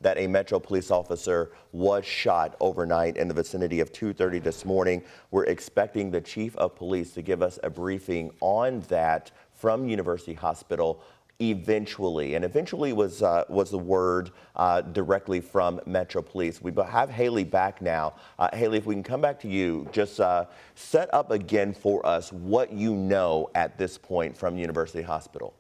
that a Metro police officer was shot overnight in the vicinity of 2:30 this morning. We're expecting the chief of police to give us a briefing on that from University Hospital eventually, and eventually was the word directly from Metro Police. We have Haley back now. Haley, if we can come back to you, just set up again for us what you know at this point from University Hospital.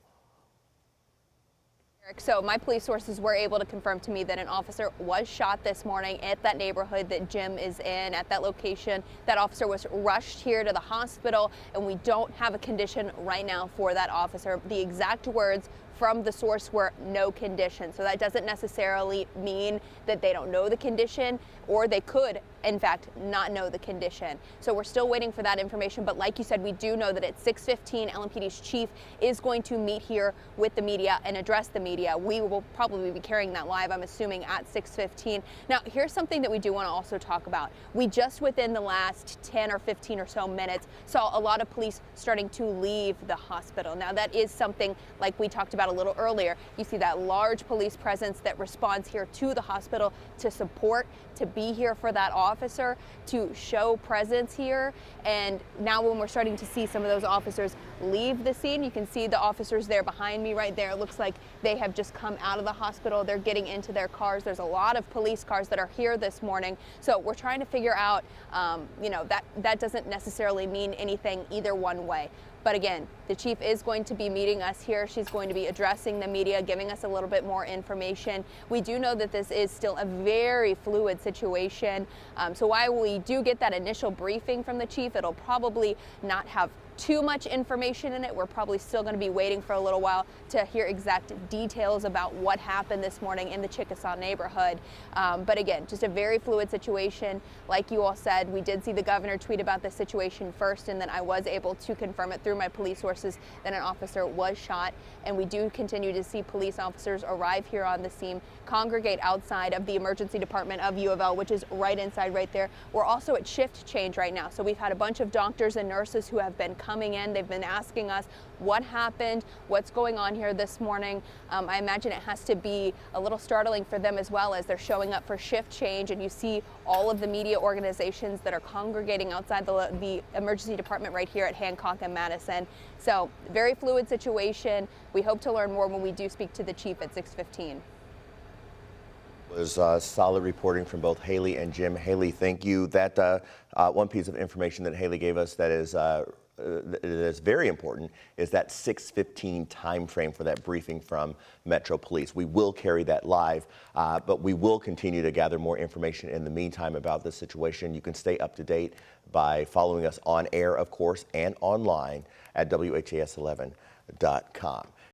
So my police sources were able to confirm to me that an officer was shot this morning at that neighborhood that Jim is in, at that location. That officer was rushed here to the hospital, and we don't have a condition right now for that officer. The exact words from the source were no condition. So that doesn't necessarily mean that they don't know the condition, or they could, in fact, not know the condition. So we're still waiting for that information. But like you said, we do know that at 6:15, LMPD's chief is going to meet here with the media and address the media. We will probably be carrying that live, I'm assuming, at 6:15. Now, here's something that we do want to also talk about. We just within the last 10 or 15 or so minutes saw a lot of police starting to leave the hospital. Now, that is something like we talked about a little earlier. You see that large police presence that responds here to the hospital to support, to be here for that officer, to show presence here. And now when we're starting to see some of those officers leave the scene, you can see the officers there behind me right there. It looks like they have just come out of the hospital. They're getting into their cars. There's a lot of police cars that are here this morning. So we're trying to figure out, that doesn't necessarily mean anything either one way. But again, the chief is going to be meeting us here. She's going to be addressing the media, giving us a little bit more information. We do know that this is still a very fluid situation. So while we do get that initial briefing from the chief, it'll probably not have too much information in it. We're probably still going to be waiting for a little while to hear exact details about what happened this morning in the Chickasaw neighborhood. But again, just a very fluid situation. Like you all said, we did see the governor tweet about the situation first, and then I was able to confirm it through my police sources that an officer was shot. And we do continue to see police officers arrive here on the scene, congregate outside of the emergency department of U of L, which is right inside right there. We're also at shift change right now. So we've had a bunch of doctors and nurses who have been coming in. They've been asking us what happened, what's going on here this morning. I imagine it has to be a little startling for them as well, as they're showing up for shift change, and you see all of the media organizations that are congregating outside the emergency department right here at Hancock and Madison. So very fluid situation. We hope to learn more when we do speak to the chief at 6:15. Was solid reporting from both Haley and Jim. Haley, thank you. That one piece of information that Haley gave us that is very important is that 6:15 time frame for that briefing from Metro Police. We will carry that live, but we will continue to gather more information in the meantime about this situation. You can stay up to date by following us on air, of course, and online at WHAS11.com.